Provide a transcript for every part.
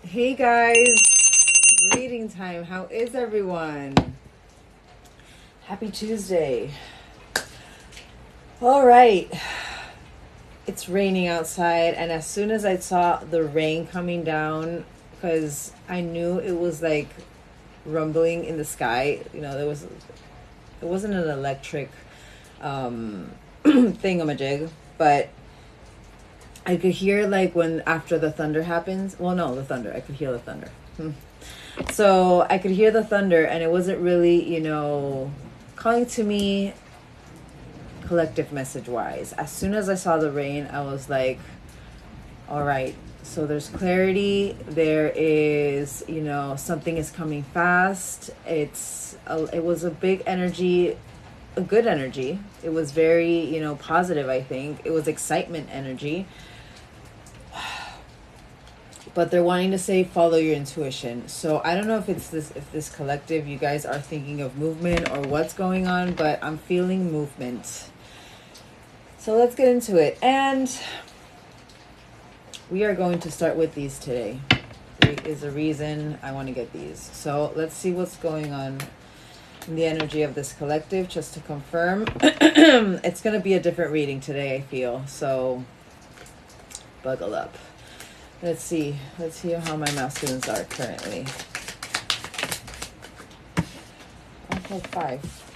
Hey guys, reading time. How is everyone? Happy Tuesday. All right. It's raining outside, and as soon as I saw the rain coming down, because I knew it was like rumbling in the sky, it wasn't an electric thingamajig, but I could hear like when after the thunder happens. Well, no, the thunder. I could hear the thunder. So I could hear the thunder, and it wasn't really, calling to me collective message wise. As soon as I saw the rain, I was like, all right, so there's clarity. There is, something is coming fast. It was a big energy, a good energy. It was very, positive, I think. It was excitement energy. But they're wanting to say follow your intuition. So I don't know if this collective, you guys are thinking of movement or what's going on, but I'm feeling movement. So let's get into it. And we are going to start with these today. There is a reason I want to get these. So let's see what's going on in the energy of this collective, just to confirm. It's going to be a different reading today, I feel. So buckle up. Let's see how my masculines are currently. Okay, 5.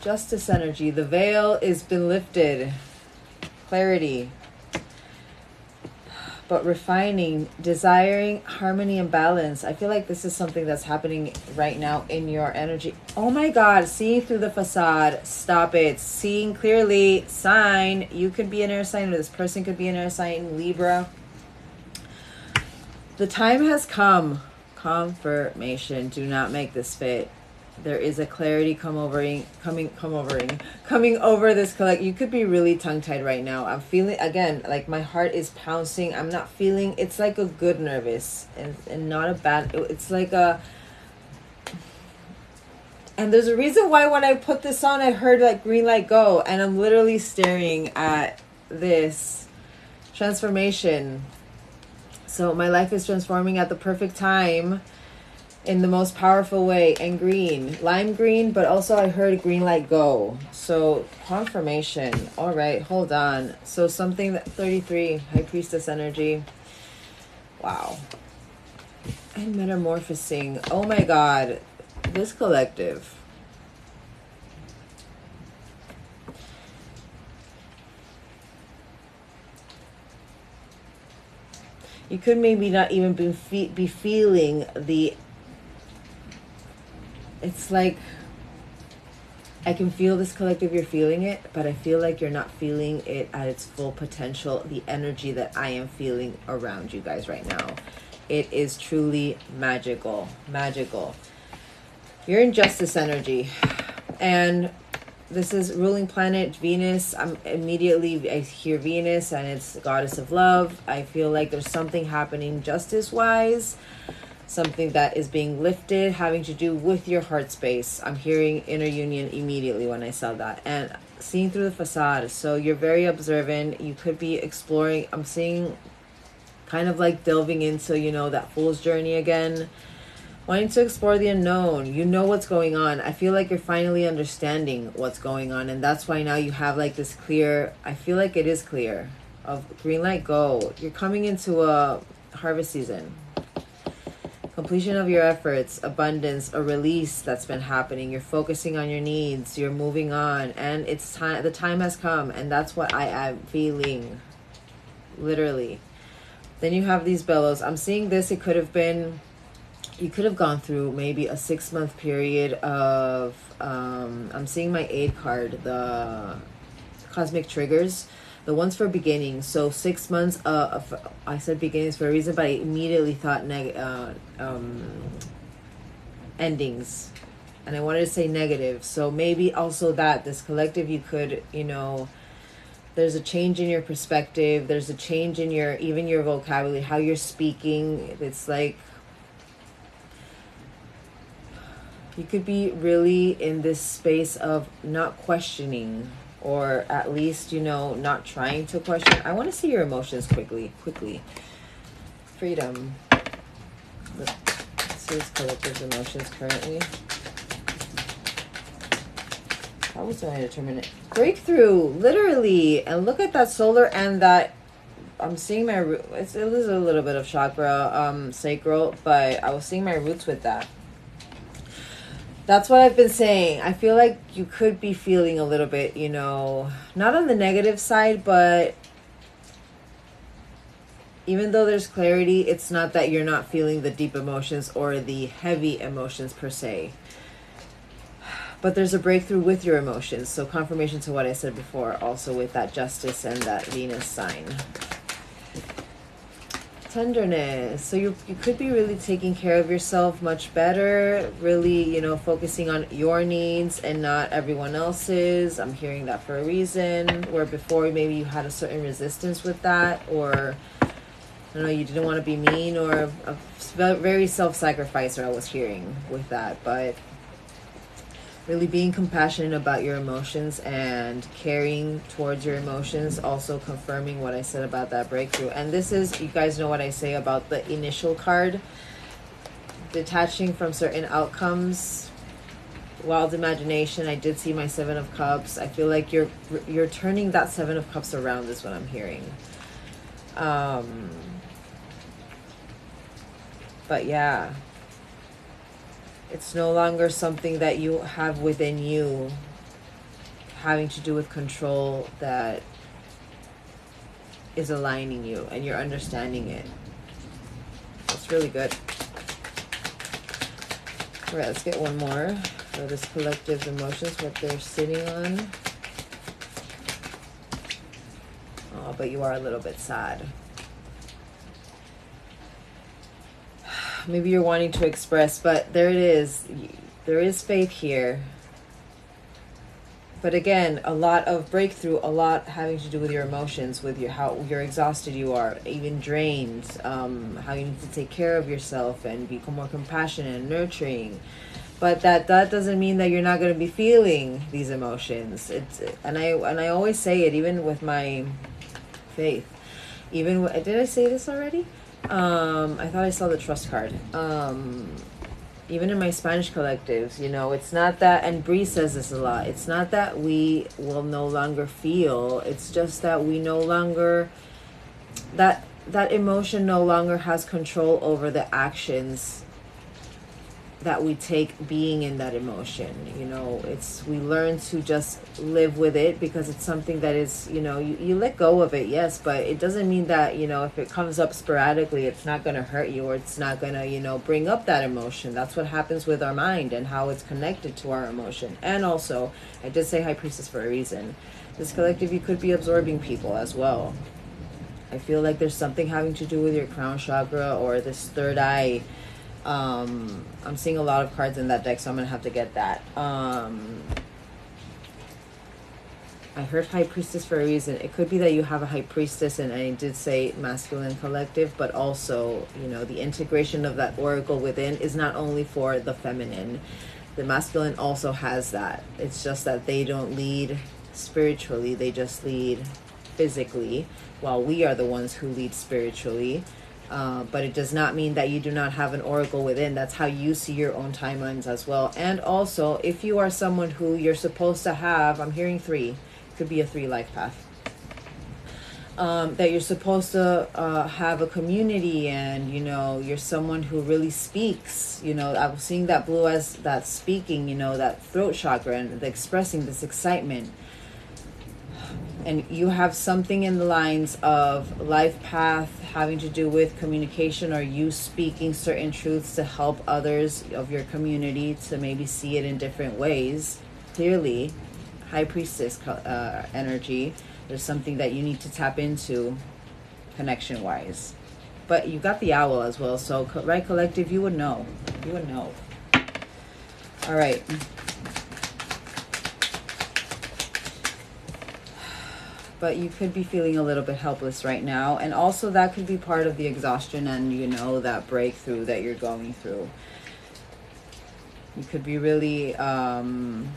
Justice energy. The veil has been lifted. Clarity. But refining, desiring harmony and balance. I feel like this is something that's happening right now in your energy. Oh my God, seeing through the facade. Stop it. Seeing clearly. Sign. You could be an air sign, or this person could be an air sign. Libra. The time has come. Confirmation. Do not make this fit. There is a clarity coming over this collect. You could be really tongue-tied right now. I'm feeling, again, like my heart is pouncing. I'm not feeling, it's like a good nervous and not a bad, it's like a, and there's a reason why when I put this on, I heard like green light go, and I'm literally staring at this transformation. So my life is transforming at the perfect time in the most powerful way. And green, lime green, but also I heard green light go. So confirmation. All right, hold on. So something that 33, High Priestess energy. Wow. And metamorphosing. Oh my God. This collective. You could maybe not even be feeling the, it's like, I can feel this collective, you're feeling it, but I feel like you're not feeling it at its full potential, the energy that I am feeling around you guys right now. It is truly magical. You're in justice energy. And this is ruling planet Venus. I hear Venus, and it's the goddess of love. I feel like there's something happening justice-wise, something that is being lifted, having to do with your heart space. I'm hearing inner union immediately when I saw that. And seeing through the facade. So you're very observant. You could be exploring. I'm seeing kind of like delving into, that fool's journey again. Wanting to explore the unknown. You know what's going on. I feel like you're finally understanding what's going on. And that's why now you have like this clear, I feel like it is clear, of green light go. You're coming into a harvest season. Completion of your efforts, abundance, a release that's been happening. You're focusing on your needs. You're moving on. And it's time. The time has come. And that's what I am feeling. Literally. Then you have these bellows. I'm seeing this. It could have been... You could have gone through maybe a 6-month period of, I'm seeing my aid card, the cosmic triggers, the ones for beginnings. So 6 months of, I said beginnings for a reason, but I immediately thought endings. And I wanted to say negative. So maybe also that, this collective, you could, there's a change in your perspective. There's a change in even your vocabulary, how you're speaking. It's like, you could be really in this space of not questioning, or at least, not trying to question. I want to see your emotions quickly. Freedom. Let's see his collective emotions currently. That was going to determine it. Breakthrough, literally. And look at that solar and that. I'm seeing my root. It is a little bit of chakra, sacral, but I was seeing my roots with that. That's what I've been saying. I feel like you could be feeling a little bit, you know, not on the negative side, but even though there's clarity, it's not that you're not feeling the deep emotions or the heavy emotions per se. But there's a breakthrough with your emotions. So confirmation to what I said before, also with that justice and that Venus sign. Tenderness. So you could be really taking care of yourself much better, really, you know, focusing on your needs and not everyone else's. I'm hearing that for a reason, where before maybe you had a certain resistance with that, or I don't know, you didn't want to be mean, or a very self-sacrificer I was hearing with that. But really being compassionate about your emotions and caring towards your emotions, also confirming what I said about that breakthrough. And this is, you guys know what I say about the initial card, detaching from certain outcomes, wild imagination. I did see my Seven of Cups. I feel like you're turning that Seven of Cups around is what I'm hearing. But yeah, it's no longer something that you have within you having to do with control that is aligning you, and you're understanding it. It's really good. All right, let's get one more for this collective emotions, what they're sitting on. Oh, but you are a little bit sad. Maybe you're wanting to express, but there it is. There is faith here. But again, a lot of breakthrough, a lot having to do with your emotions, with your how you're exhausted you are, even drained, how you need to take care of yourself and become more compassionate and nurturing. But that doesn't mean that you're not going to be feeling these emotions. And I always say it, even with my faith. Even did I say this already? I thought I saw the trust card. Even in my Spanish collectives, you know, it's not that, and Bree says this a lot, it's not that we will no longer feel, it's just that we no longer, that emotion no longer has control over the actions that we take being in that emotion. You know, it's, we learn to just live with it because it's something that is, you know, you let go of it, yes, but it doesn't mean that, you know, if it comes up sporadically, it's not going to hurt you, or it's not going to, you know, bring up that emotion. That's what happens with our mind and how it's connected to our emotion. And also, I did say High Priestess for a reason. This collective, you could be absorbing people as well. I feel like there's something having to do with your crown chakra or this third eye. I'm seeing a lot of cards in that deck, so I'm gonna have to get that. I heard High Priestess for a reason. It could be that you have a High Priestess, and I did say masculine collective, but also, you know, the integration of that oracle within is not only for the feminine. The masculine also has that. It's just that they don't lead spiritually, they just lead physically, while we are the ones who lead spiritually. But it does not mean that you do not have an oracle within. That's how you see your own timelines as well. And also, if you are someone who you're supposed to have, I'm hearing 3, could be a 3 life path, that you're supposed to have a community, and, you know, you're someone who really speaks. You know, I'm seeing that blue as that speaking, you know, that throat chakra and the expressing this excitement. And you have something in the lines of life path having to do with communication, or you speaking certain truths to help others of your community to maybe see it in different ways. Clearly, High Priestess energy, there's something that you need to tap into connection wise. But you got the owl as well, so right, collective, you would know. You would know. All right. But you could be feeling a little bit helpless right now. And also that could be part of the exhaustion and, you know, that breakthrough that you're going through. You could be really, I don't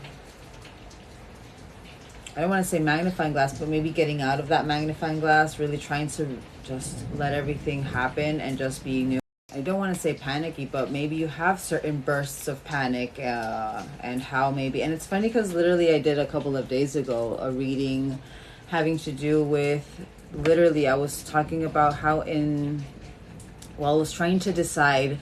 want to say magnifying glass, but maybe getting out of that magnifying glass, really trying to just let everything happen and just be new. I don't want to say panicky, but maybe you have certain bursts of panic, and how maybe, and it's funny because literally I did a couple of days ago a reading having to do with, literally I was talking about how I was trying to decide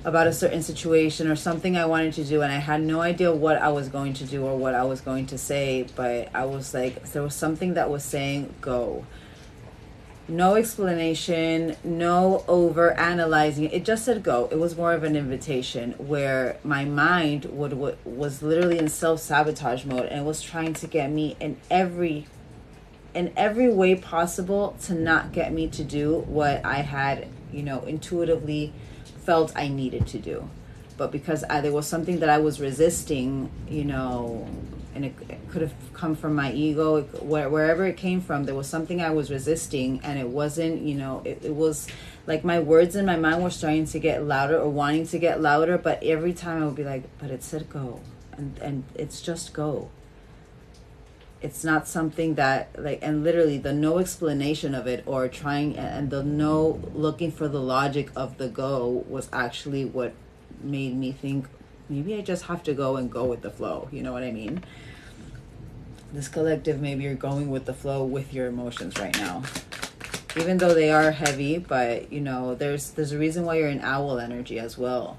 about a certain situation or something I wanted to do, and I had no idea what I was going to do or what I was going to say, but I was like, there was something that was saying go. No explanation, no over analyzing. It just said go. It was more of an invitation where my mind was literally in self-sabotage mode and was trying to get me in every way possible to not get me to do what I had, intuitively felt I needed to do. But because there was something that I was resisting, and it could have come from my ego, wherever it came from, there was something I was resisting, and it wasn't, it was like my words in my mind were starting to get louder or wanting to get louder, but every time I would be like, but it said go, and it's just go. It's not something that, like, and literally the no explanation of it or trying, and the no looking for the logic of the go was actually what made me think maybe I just have to go and go with the flow. You know what I mean? This collective, maybe you're going with the flow with your emotions right now, even though they are heavy, but there's a reason why you're in owl energy as well.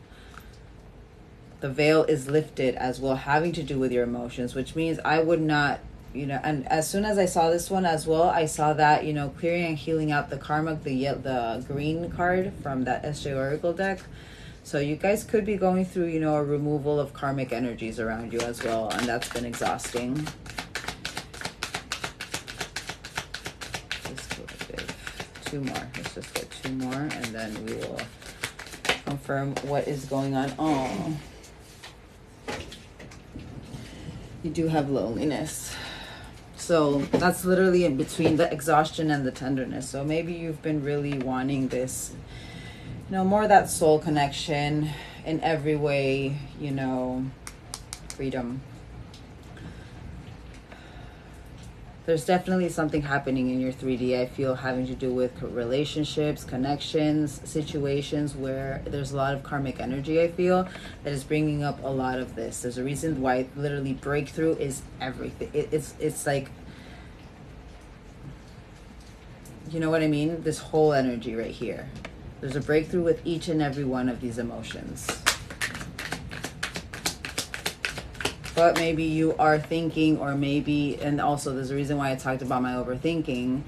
The veil is lifted as well, having to do with your emotions, which means I would not, and as soon as I saw this one as well, I saw that, clearing and healing out the karma, the green card from that SJ Oracle deck. So you guys could be going through, a removal of karmic energies around you as well, and that's been exhausting. Let's go with 2 more. Let's just get 2 more, and then we will confirm what is going on. Oh, you do have loneliness. So that's literally in between the exhaustion and the tenderness. So maybe you've been really wanting this, more that soul connection in every way, freedom. There's definitely something happening in your 3D, I feel, having to do with relationships, connections, situations where there's a lot of karmic energy, I feel, that is bringing up a lot of this. There's a reason why literally breakthrough is everything. It's like, you know what I mean? This whole energy right here. There's a breakthrough with each and every one of these emotions. But maybe you are thinking, or maybe, and also there's a reason why I talked about my overthinking.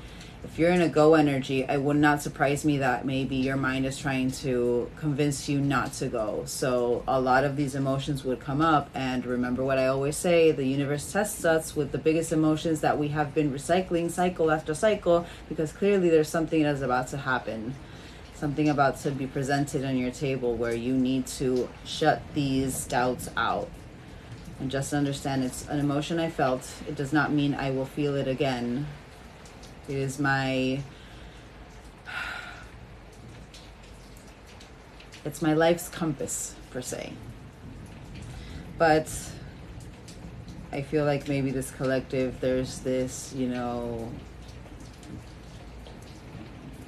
If you're in a go energy, it would not surprise me that maybe your mind is trying to convince you not to go. So a lot of these emotions would come up, and remember what I always say, the universe tests us with the biggest emotions that we have been recycling cycle after cycle, because clearly there's something that's about to happen. Something about to be presented on your table where you need to shut these doubts out. And just understand, it's an emotion I felt. It does not mean I will feel it again. It is it's my life's compass, per se. But I feel like maybe this collective, there's this,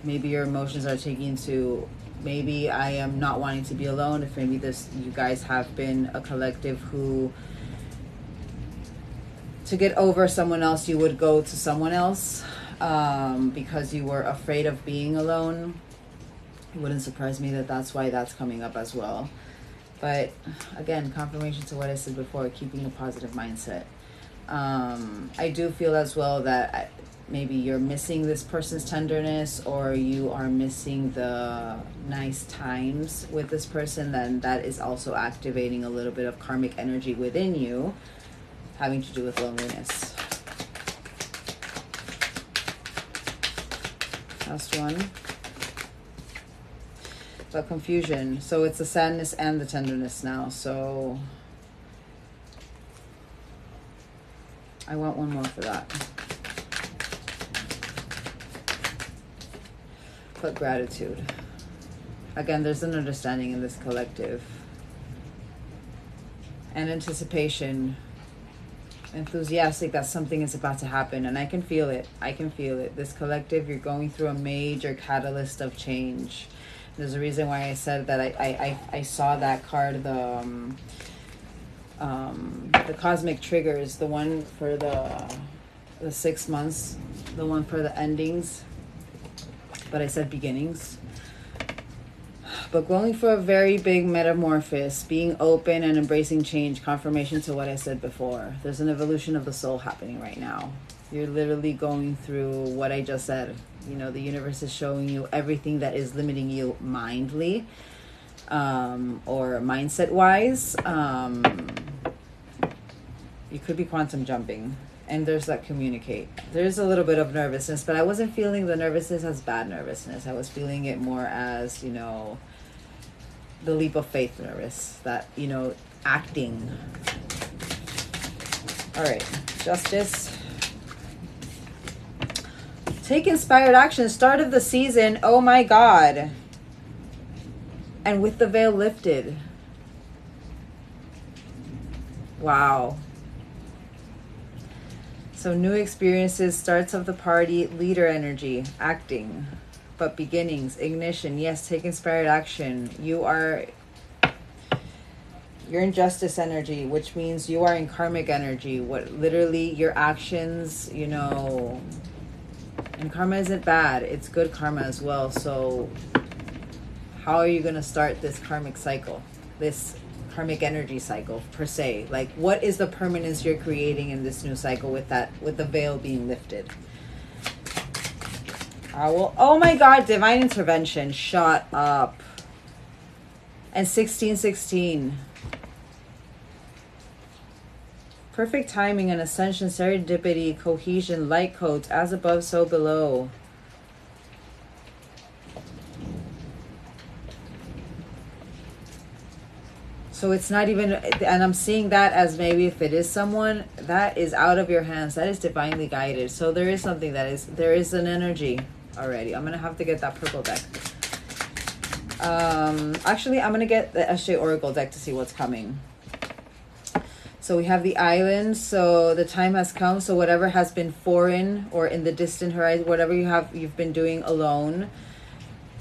maybe your emotions are taking to, maybe I am not wanting to be alone. If maybe you guys have been a collective who, to get over someone else, you would go to someone else because you were afraid of being alone. It wouldn't surprise me that that's why that's coming up as well. But again, confirmation to what I said before, keeping a positive mindset. I do feel as well that maybe you're missing this person's tenderness, or you are missing the nice times with this person. Then that is also activating a little bit of karmic energy within you, having to do with loneliness. Last one. But confusion. So it's the sadness and the tenderness now. So I want one more for that. But gratitude. Again, there's an understanding in this collective. And anticipation. Enthusiastic that something is about to happen, and I can feel it. This collective, you're going through a major catalyst of change. There's a reason why I said that I saw that card, the cosmic triggers, the one for the 6 months, the one for the endings, but I said beginnings. But going for a very big metamorphosis, being open and embracing change, confirmation to what I said before. There's an evolution of the soul happening right now. You're literally going through what I just said. You know, the universe is showing you everything that is limiting you mindly, or mindset-wise. You could be quantum jumping. And there's that communicate. There's a little bit of nervousness, but I wasn't feeling the nervousness as bad nervousness. I was feeling it more as, you know, the leap of faith nervous. That, you know, acting. All right. Justice. Take inspired action. Start of the season. Oh my God. And with the veil lifted. Wow. So new experiences, starts of the party, leader energy, acting, but beginnings, ignition. Yes, take inspired action. You're in justice energy, which means you are in karmic energy. What literally your actions, you know, and karma isn't bad. It's good karma as well. So how are you going to start this karmic cycle? This karmic energy cycle per se. Like, what is the permanence you're creating in this new cycle with the veil being lifted? Oh my God, divine intervention. Shut up. And 1616. Perfect timing and ascension, serendipity, cohesion, light codes, as above, so below. So it's not even, and I'm seeing that as maybe if it is someone, that is out of your hands. That is divinely guided. So there is something there is an energy already. I'm going to have to get that purple deck. Actually, I'm going to get the SJ Oracle deck to see what's coming. So we have the island. So the time has come. So whatever has been foreign or in the distant horizon, whatever you've been doing alone,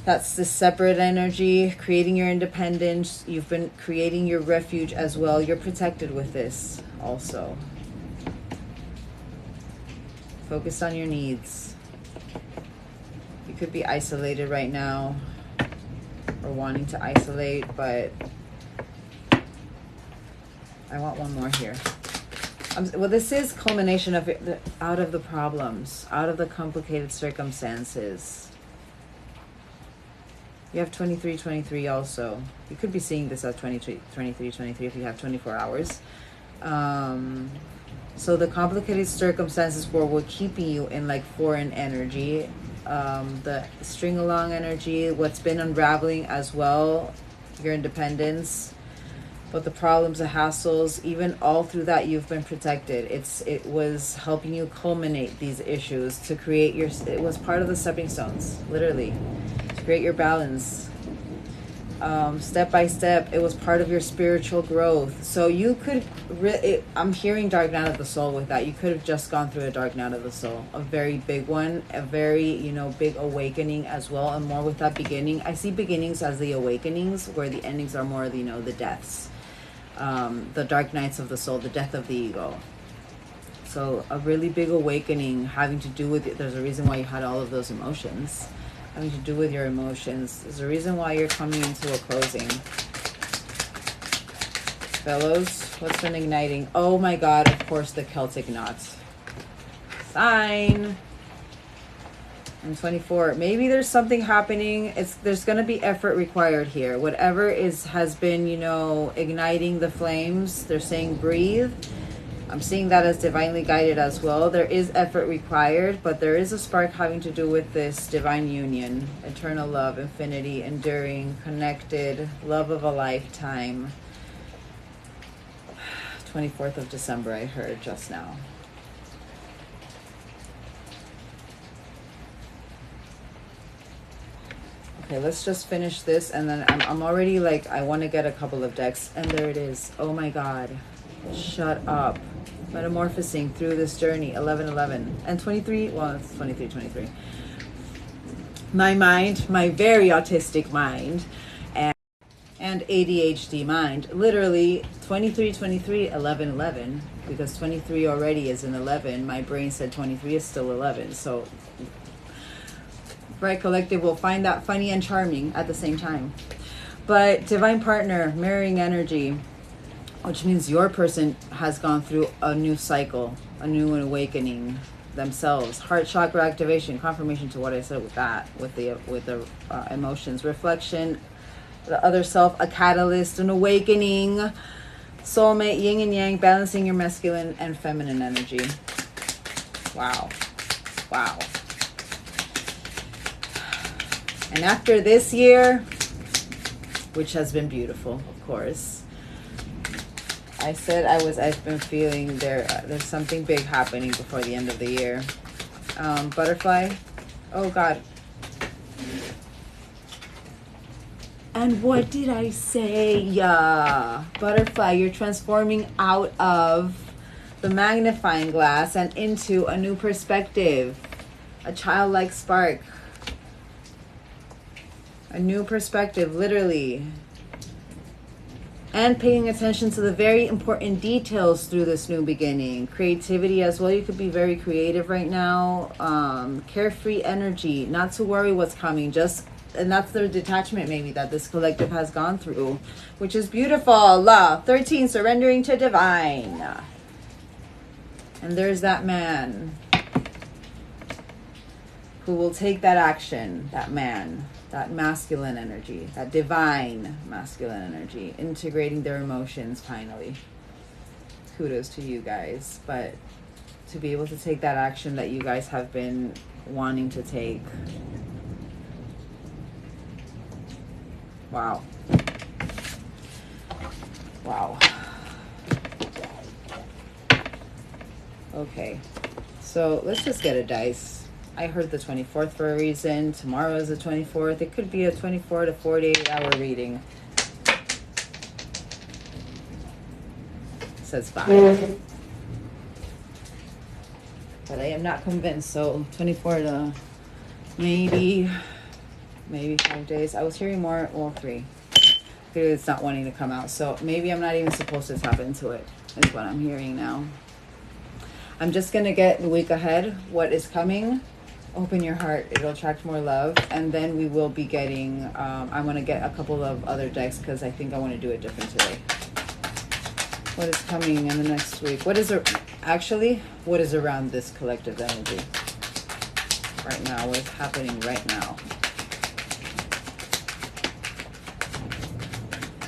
that's the separate energy, creating your independence. You've been creating your refuge as well. You're protected with this also. Focus on your needs. You could be isolated right now or wanting to isolate, but I want one more here. Well, this is culmination of out of the problems, out of the complicated circumstances. You have 2323 also. You could be seeing this as 2323 if you have 24 hours. So the complicated circumstances were keeping you in like foreign energy. The string along energy, what's been unraveling as well, your independence. But the problems, the hassles, even all through that, you've been protected. It was helping you culminate these issues to create it was part of the stepping stones, literally. Create your balance, step by step. It was part of your spiritual growth. So you could I'm hearing dark night of the soul with that. You could have just gone through a dark night of the soul, a very big one, a very, you know, big awakening as well. And more with that beginning, I see beginnings as the awakenings, where the endings are more, you know, the deaths, the dark nights of the soul, the death of the ego. So a really big awakening having to do with it. There's a reason why you had all of those emotions having to do with your emotions. There's a reason why you're coming into a closing. Fellows, what's been igniting? Oh my God, of course, the Celtic knots. Sign. And 24. Maybe there's something happening. There's going to be effort required here. Whatever has been, you know, igniting the flames. They're saying breathe. I'm seeing that as divinely guided as well. There is effort required, but there is a spark having to do with this divine union, eternal love, infinity, enduring, connected, love of a lifetime. 24th of December, I heard just now. Okay, let's just finish this, and then I'm already like, I want to get a couple of decks, and there it is. Oh my God. Shut up. Metamorphosing through this journey. 1111 and 23. Well, it's 2323. my mind, my very autistic mind, and ADHD mind, literally 23, 23, 11, 11, because 23 already is an 11. My brain said 23 is still 11. So, Bright Collective will find that funny and charming at the same time. But divine partner, mirroring energy, which means your person has gone through a new cycle, a new awakening themselves. Heart chakra activation, confirmation to what I said with that, with the emotions, reflection, the other self, a catalyst, an awakening, soulmate, yin and yang, balancing your masculine and feminine energy. Wow. Wow. And after this year, which has been beautiful, of course, I said I've been feeling there's something big happening before the end of the year. Butterfly. Oh God. And what did I say? Yeah. Butterfly, you're transforming out of the magnifying glass and into a new perspective. A childlike spark. A new perspective, literally. And paying attention to the very important details through this new beginning. Creativity as well. You could be very creative right now. Carefree energy. Not to worry what's coming. And that's the detachment maybe that this collective has gone through, which is beautiful. Law 13, surrendering to divine. And there's that man who will take that action, that man, that masculine energy, that divine masculine energy, integrating their emotions finally. Kudos to you guys. But to be able to take that action that you guys have been wanting to take. Wow. Wow. Okay. So let's just get a dice. I heard the 24th for a reason. Tomorrow is the 24th. It could be a 24 to 48 hour reading. It says 5. But I am not convinced. So 24 to maybe 5 days. I was hearing more, well, 3. It's not wanting to come out. So maybe I'm not even supposed to tap into it, is what I'm hearing now. I'm just going to get the week ahead what is coming. Open your heart. It'll attract more love. And then we will be getting, I'm going to get a couple of other decks because I think I want to do it different today. What is coming in the next week? What is around this collective energy right now? What is happening right now?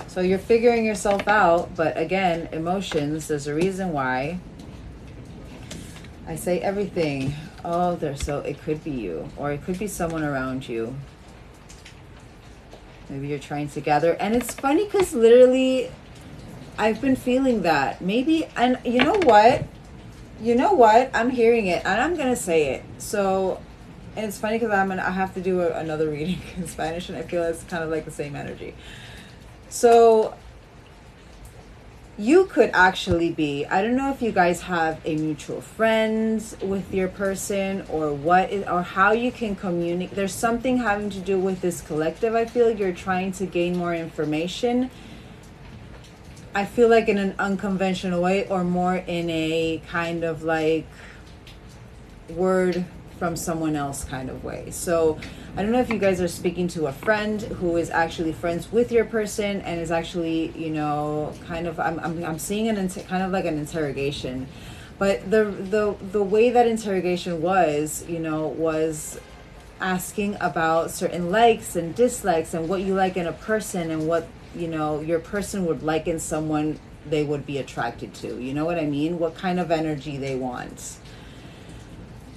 So you're figuring yourself out, but again, emotions, there's a reason why I say everything. Oh, it could be you, or it could be someone around you. Maybe you're trying to gather. And it's funny because literally I've been feeling that. Maybe, and you know what? I'm hearing it and I'm going to say it. So, and it's funny because I have to do another reading in Spanish and I feel it's kind of like the same energy. So you could actually be, I don't know if you guys have a mutual friend with your person or how you can communicate. There's something having to do with this collective. I feel like you're trying to gain more information. I feel like in an unconventional way or more in a kind of like word from someone else kind of way. So I don't know if you guys are speaking to a friend who is actually friends with your person and is actually, kind of, I'm seeing kind of like an interrogation, but the way that interrogation was, was asking about certain likes and dislikes and what you like in a person and what, your person would like in someone they would be attracted to. You know what I mean? What kind of energy they want.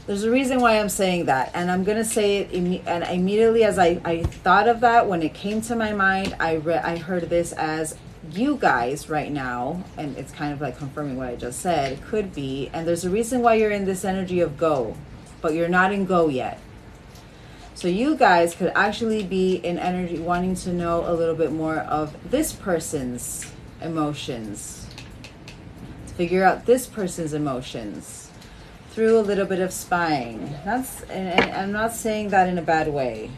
There's a reason why I'm saying that, and I'm going to say it and immediately as I thought of that, when it came to my mind, I heard this as you guys right now, and it's kind of like confirming what I just said, could be, and there's a reason why you're in this energy of go, but you're not in go yet. So you guys could actually be in energy wanting to know a little bit more of this person's emotions, to figure out this person's emotions, through a little bit of spying. And I'm not saying that in a bad way,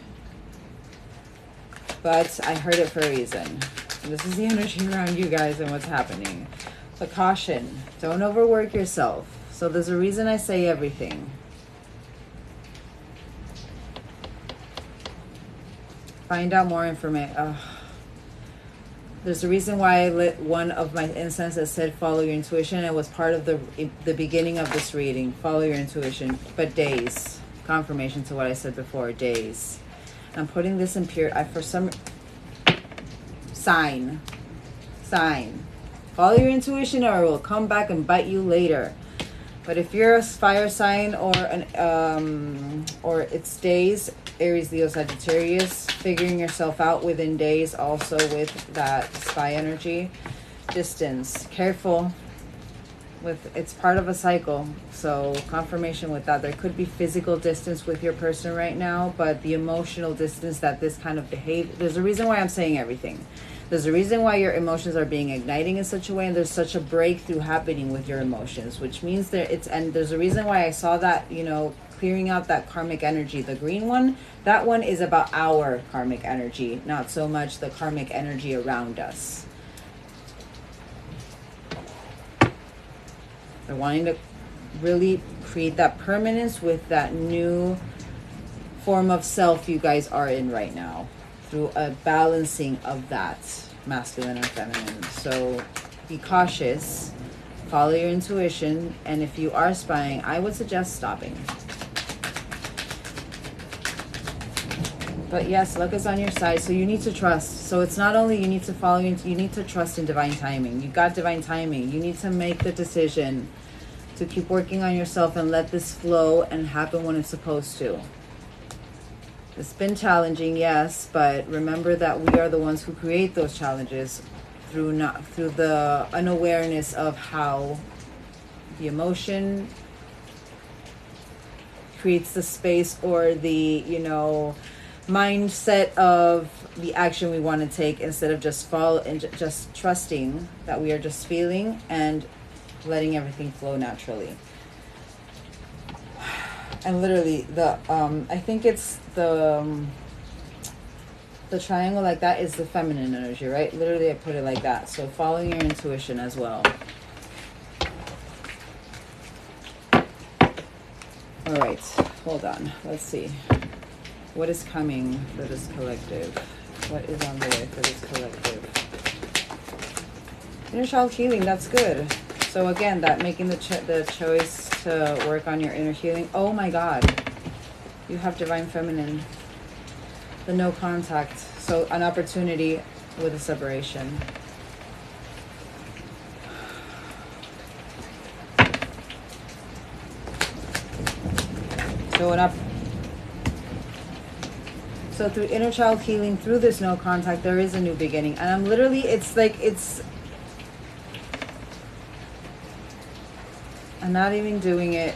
but I heard it for a reason. This is the energy around you guys and what's happening. But caution, don't overwork yourself. So there's a reason I say everything. Find out more information. There's a reason why I lit one of my incense that said follow your intuition. It was part of the beginning of this reading. Follow your intuition. But days. Confirmation to what I said before. Days. I'm putting this in pure... for some... Sign. Follow your intuition or it will come back and bite you later. But if you're a fire sign or it's days, Aries, Leo, Sagittarius, figuring yourself out within days, also with that spy energy. Distance, careful with, it's part of a cycle. So confirmation with that. There could be physical distance with your person right now, but the emotional distance that this kind of behavior, there's a reason why I'm saying everything. There's a reason why your emotions are being igniting in such a way, and there's such a breakthrough happening with your emotions, which means and there's a reason why I saw that, you know, clearing out that karmic energy. The green one, that one is about our karmic energy, not so much the karmic energy around us. They're wanting to really create that permanence with that new form of self you guys are in right now, through a balancing of that masculine and feminine. So be cautious, follow your intuition, and if you are spying, I would suggest stopping. But yes, luck is on your side, so you need to trust. So it's not only you need to follow, you need to trust in divine timing. You got divine timing. You need to make the decision to keep working on yourself and let this flow and happen when it's supposed to. It's been challenging, yes, but remember that we are the ones who create those challenges through the unawareness of how the emotion creates the space or the, you know, mindset of the action we want to take, instead of just just trusting that we are just feeling and letting everything flow naturally. And literally I think it's the triangle like that is the feminine energy, right? Literally I put it like that. So following your intuition as well. All right, hold on, let's see. What is coming for this collective? What is on the way for this collective? Inner child healing, that's good. So again, that making the choice to work on your inner healing. Oh my God, you have divine feminine. The no contact. So an opportunity with a separation. So through inner child healing, through this no contact, there is a new beginning. And I'm literally, I'm not even doing it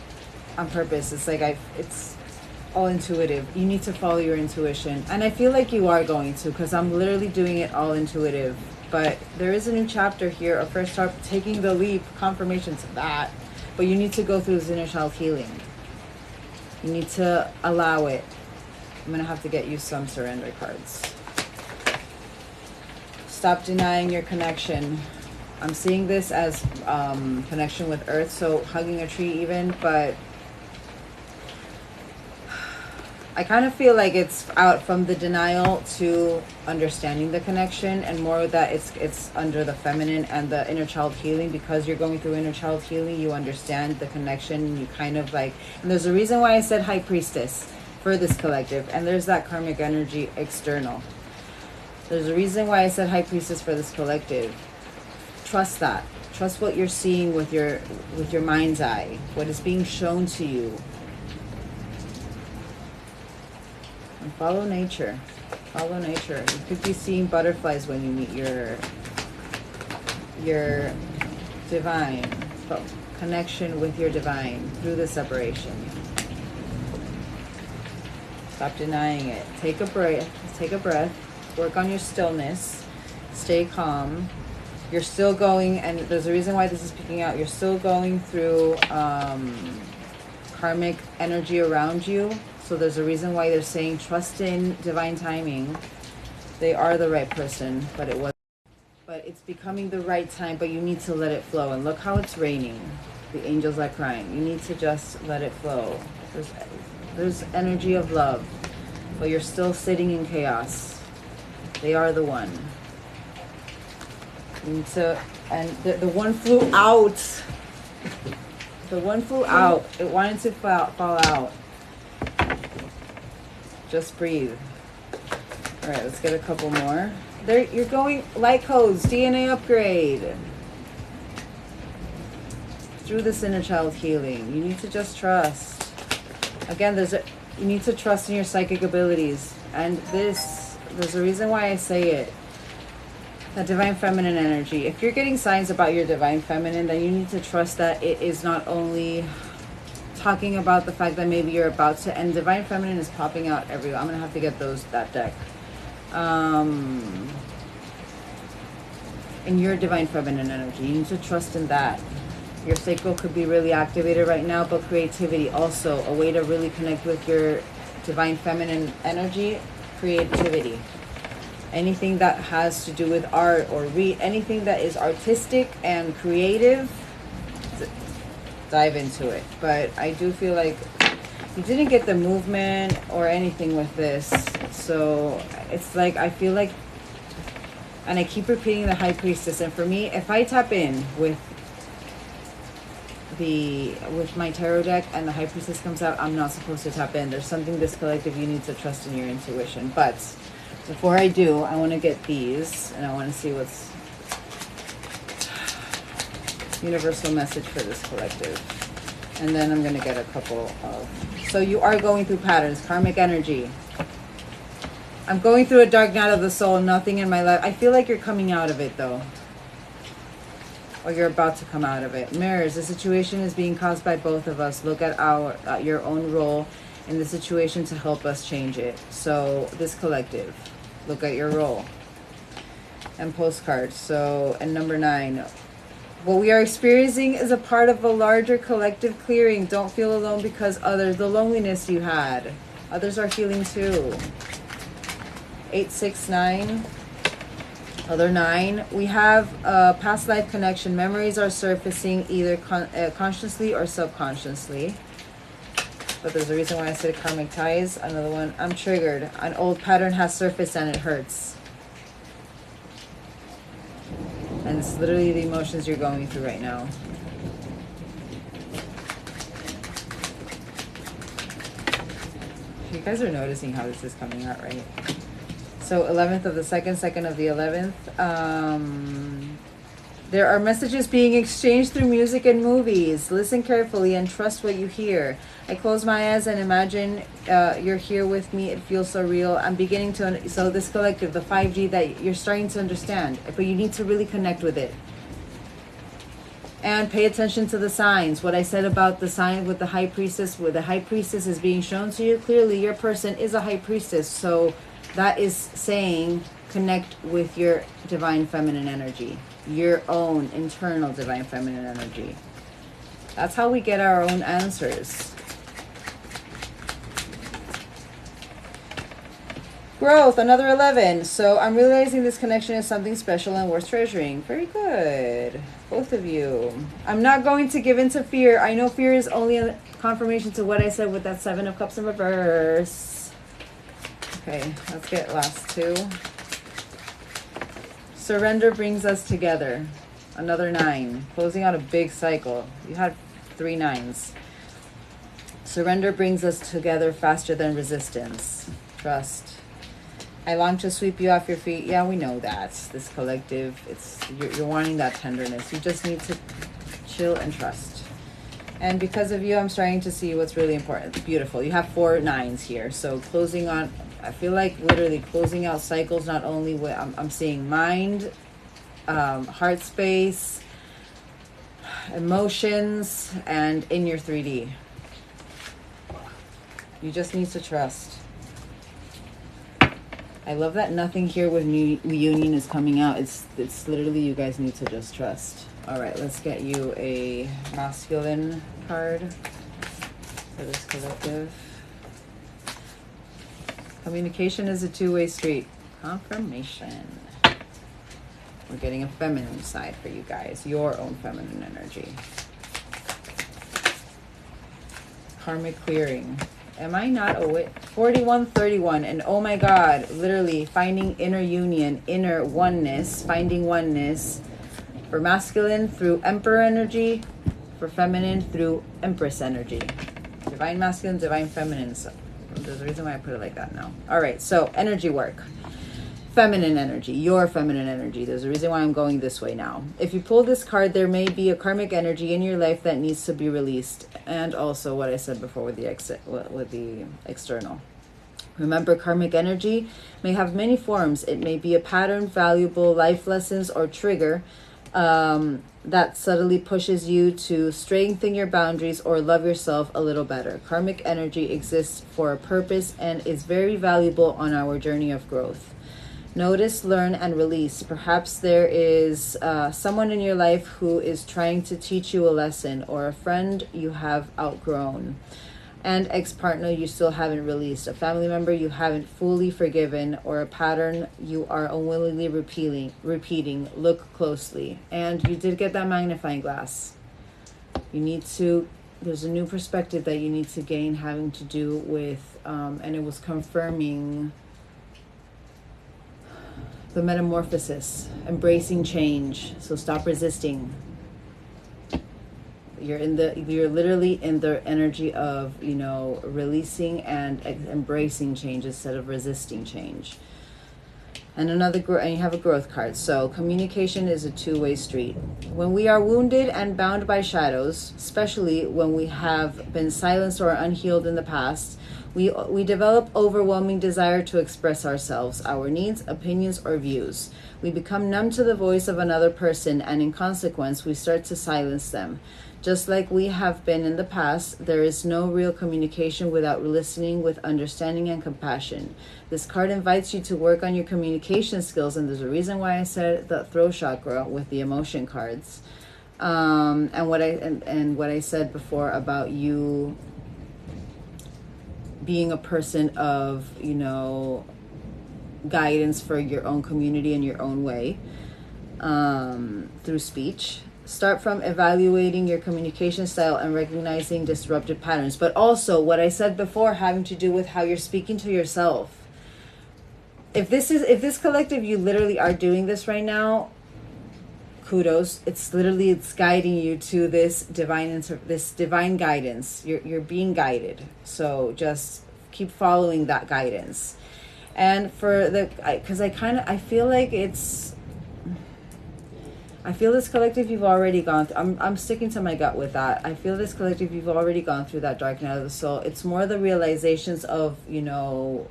on purpose. It's like it's all intuitive. You need to follow your intuition. And I feel like you are going to, because I'm literally doing it all intuitive. But there is a new chapter here, a first start, taking the leap, confirmation to that. But you need to go through this inner child healing. You need to allow it. I'm going to have to get you some surrender cards. Stop denying your connection. I'm seeing this as connection with earth, so hugging a tree even, but I kind of feel like it's out from the denial to understanding the connection, and more that it's under the feminine and the inner child healing. Because you're going through inner child healing, you understand the connection, you kind of like, and there's a reason why I said high priestess for this collective, and there's that karmic energy external. There's a reason why I said high priestess for this collective. Trust that. Trust what you're seeing with your mind's eye, what is being shown to you. And follow nature. Follow nature. You could be seeing butterflies when you meet your divine. Connection with your divine through the separation. Stop denying it. Take a breath. Take a breath. Work on your stillness. Stay calm. You're still going, and there's a reason why this is picking out. You're still going through karmic energy around you. So there's a reason why they're saying trust in divine timing. They are the right person, but it's becoming the right time, but you need to let it flow. And look how it's raining. The angels are crying. You need to just let it flow. There's energy of love, but you're still sitting in chaos. They are the one. You need to, and the one flew out. The one flew out. It wanted to fall out. Just breathe. All right, let's get a couple more. There, you're going light codes, DNA upgrade. Through this inner child healing, you need to just trust. Again, you need to trust in your psychic abilities. And there's a reason why I say it. That divine feminine energy. If you're getting signs about your divine feminine, then you need to trust that it is not only talking about the fact that maybe you're about to, and divine feminine is popping out everywhere. I'm gonna have to get that deck. In your divine feminine energy, you need to trust in that. Your sacral could be really activated right now, but creativity also, a way to really connect with your divine feminine energy, creativity. Anything that has to do with art or anything that is artistic and creative, dive into it. But I do feel like you didn't get the movement or anything with this. So it's like, I feel like, and I keep repeating the High Priestess. And for me, if I tap in with my tarot deck and the High Priestess comes out, I'm not supposed to tap in. There's something, this collective, you need to trust in your intuition. But before I do, I want to get these, and I want to see what's universal message for this collective. And then I'm going to get a couple of... So you are going through patterns, karmic energy. I'm going through a dark night of the soul, nothing in my life. I feel like you're coming out of it, though. Or you're about to come out of it. Mirrors, the situation is being caused by both of us. Look at your own role in the situation to help us change it. So this collective, look at your role. And postcards. So, and number 9, what we are experiencing is a part of a larger collective clearing. Don't feel alone because others, the loneliness you had, others are feeling too. 8, 6, 9. Other 9, we have a past life connection. Memories are surfacing either consciously or subconsciously. But there's a reason why I said karmic ties. Another one, I'm triggered. An old pattern has surfaced and it hurts. And it's literally the emotions you're going through right now. You guys are noticing how this is coming out, right? So 11th of the 2nd, 2nd of the 11th. There are messages being exchanged through music and movies. Listen carefully and trust what you hear. I close my eyes and imagine you're here with me. It feels so real. I'm beginning to... So this collective, the 5G, that you're starting to understand. But you need to really connect with it. And pay attention to the signs. What I said about the sign with the High Priestess, where the High Priestess is being shown to you. Clearly, your person is a High Priestess. So that is saying connect with your divine feminine energy. Your own internal divine feminine energy. That's how we get our own answers. Growth, another 11. So I'm realizing this connection is something special and worth treasuring. Very good. Both of you. I'm not going to give in to fear. I know fear is only a confirmation to what I said with that 7 of Cups in reverse. Okay, let's get last 2. Surrender brings us together. Another 9. Closing out a big cycle. You had 3 9s. Surrender brings us together faster than resistance. Trust. I long to sweep you off your feet. Yeah, we know that. This collective, you're wanting that tenderness. You just need to chill and trust. And because of you, I'm starting to see what's really important. It's beautiful. You have 4 9s here. So closing on... I feel like literally closing out cycles, not only with, I'm seeing mind, heart space, emotions, and in your 3D. You just need to trust. I love that nothing here with reunion is coming out. It's literally you guys need to just trust. All right, let's get you a masculine card. for this collective. Communication is a two-way street. Confirmation. We're getting a feminine side for you guys. Your own feminine energy. Karmic clearing. Am I not aware? 4131. And oh my God, literally finding inner union, inner oneness, finding oneness for masculine through Emperor energy, for feminine through Empress energy. Divine masculine, divine feminine. So there's a reason why I put it like that now. All right, so energy work. Feminine energy, your feminine energy. There's a reason why I'm going this way now. If you pull this card, there may be a karmic energy in your life that needs to be released. And also what I said before with the external. Remember, karmic energy may have many forms. It may be a pattern, valuable life lessons, or trigger that subtly pushes you to strengthen your boundaries or love yourself a little better. Karmic energy exists for a purpose and is very valuable on our journey of growth. Notice, learn, and release. Perhaps there is someone in your life who is trying to teach you a lesson, or a friend you have outgrown, and ex-partner you still haven't released, a family member you haven't fully forgiven, or a pattern you are unwillingly repeating. Look closely. And you did get that magnifying glass. You need to, there's a new perspective that you need to gain having to do with, and it was confirming the metamorphosis, embracing change. So stop resisting. You're literally in the energy of, releasing and embracing change instead of resisting change. And and you have a growth card. So communication is a two-way street. When we are wounded and bound by shadows, especially when we have been silenced or unhealed in the past, we develop overwhelming desire to express ourselves, our needs, opinions, or views. We become numb to the voice of another person, and in consequence, we start to silence them. Just like we have been in the past, there is no real communication without listening with understanding and compassion. This card invites you to work on your communication skills, and there's a reason why I said the throat chakra with the emotion cards. And what I said before about you being a person of, guidance for your own community in your own way, through speech. Start from evaluating your communication style and recognizing disruptive patterns. But also what I said before, having to do with how you're speaking to yourself. If this collective, you literally are doing this right now, kudos. It's guiding you to this divine guidance. You're being guided. So just keep following that guidance. And I feel this collective, you've already gone through, I'm sticking to my gut with that. I feel this collective, you've already gone through that dark night of the soul. It's more the realizations of, not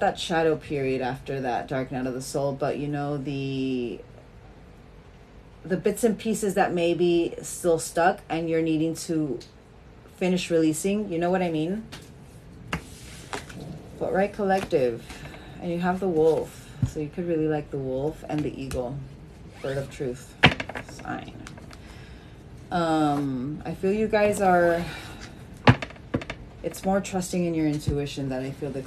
that shadow period after that dark night of the soul, but the bits and pieces that may be still stuck and you're needing to finish releasing. You know what I mean? But right, collective. And you have the wolf. So you could really like the wolf and the eagle. Bird of truth sign. I feel you guys are, it's more trusting in your intuition that I feel the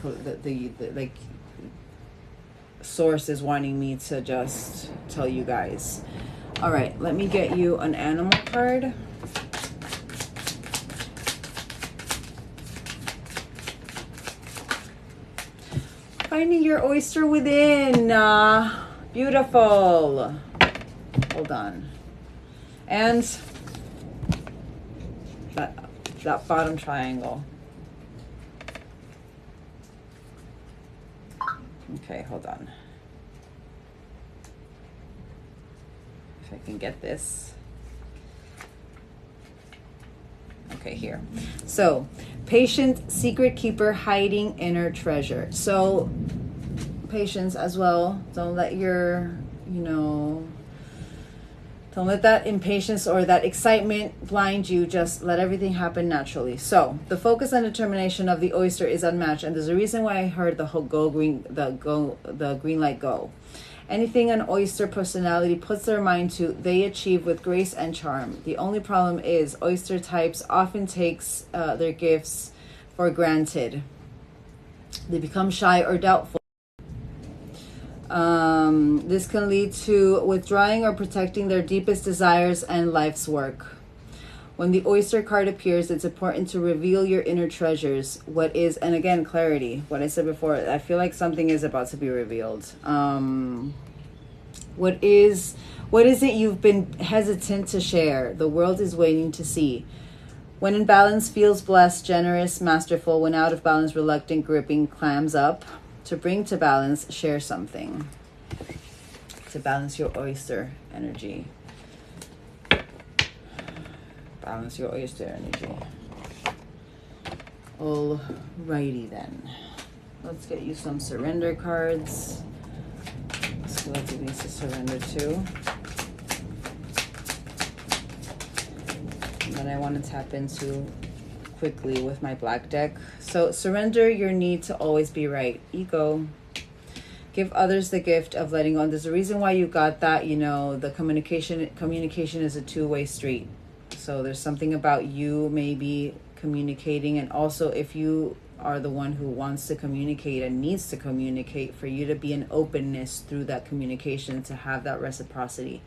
source is wanting me to just tell you guys. All right, let me get you an animal card. Finding your oyster within. Beautiful. Hold on. And that bottom triangle. Okay, hold on. If I can get this. Okay, here. So, patient, secret keeper, hiding inner treasure. So, patience as well. Don't let your, don't let that impatience or that excitement blind you. Just let everything happen naturally. So, the focus and determination of the oyster is unmatched, and there's a reason why I heard the whole green light go. Anything an oyster personality puts their mind to, they achieve with grace and charm. The only problem is oyster types often takes their gifts for granted. They become shy or doubtful. This can lead to withdrawing or protecting their deepest desires and life's work. When the oyster card appears, it's important to reveal your inner treasures. What is, and again, clarity. What I said before, I feel like something is about to be revealed. What is it you've been hesitant to share? The world is waiting to see. When in balance, feels blessed, generous, masterful. When out of balance, reluctant, gripping, clams up. To bring to balance, share something. To balance your oyster energy. Balance your oyster energy. Alrighty then. Let's get you some surrender cards. So what do you need to surrender to? And then I want to tap into quickly with my black deck. So surrender your need to always be right. Ego. Give others the gift of letting go. And there's a reason why you got that. You know, the communication is a two-way street. So there's something about you maybe communicating, and also if you are the one who wants to communicate and needs to communicate, for you to be an openness through that communication, to have that reciprocity.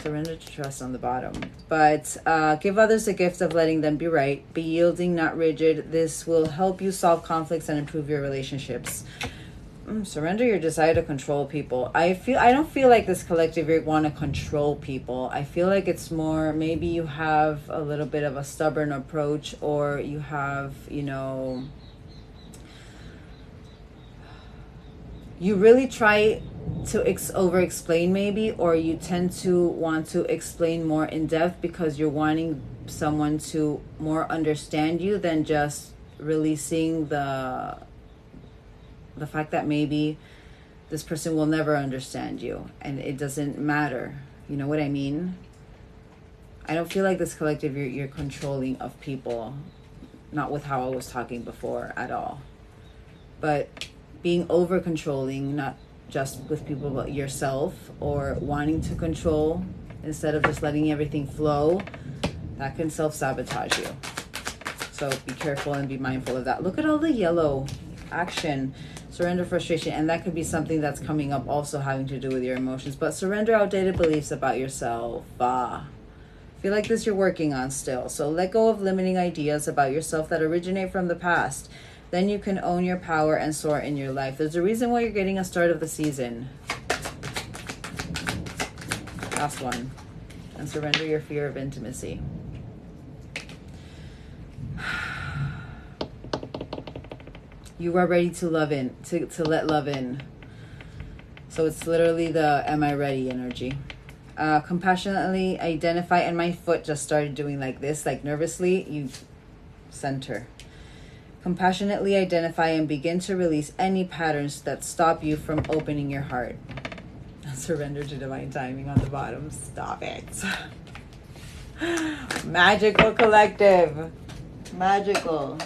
Surrender to trust on the bottom. But give others the gift of letting them be right. Be yielding, not rigid. This will help you solve conflicts and improve your relationships. Surrender your desire to control people. I don't feel like this collective you want to control people. I feel like it's more, maybe you have a little bit of a stubborn approach, or you have, you know, you really try to over explain maybe, or you tend to want to explain more in depth because you're wanting someone to more understand you than just releasing the fact that maybe this person will never understand you and it doesn't matter. You know what I mean? I don't feel like this collective you're controlling of people, not with how I was talking before at all. But being over controlling, not just with people but yourself, or wanting to control instead of just letting everything flow, that can self-sabotage you. So be careful and be mindful of that. Look at all the yellow action. Surrender frustration, and that could be something that's coming up also having to do with your emotions. But surrender outdated beliefs about yourself. I feel like this you're working on still. So let go of limiting ideas about yourself that originate from the past. Then you can own your power and soar in your life. There's a reason why you're getting a start of the season. Last one. And surrender your fear of intimacy. You are ready to love in, to let love in. So it's literally the am I ready energy. Compassionately identify, and my foot just started doing like this, like nervously. You center. Compassionately identify and begin to release any patterns that stop you from opening your heart. Surrender to divine timing on the bottom. Stop it. Magical collective. Magical.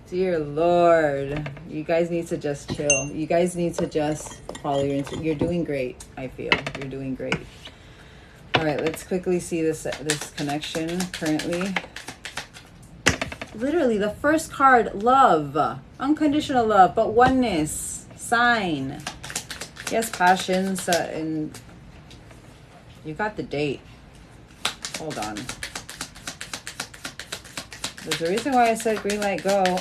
Dear Lord, you guys need to just chill. You guys need to just follow your intuition. You're doing great, I feel. You're doing great. All right, let's quickly see this connection currently. Literally, the first card, love. Unconditional love, but oneness. Sign. Yes, passions. And you got the date. Hold on. There's a reason why I said green light go.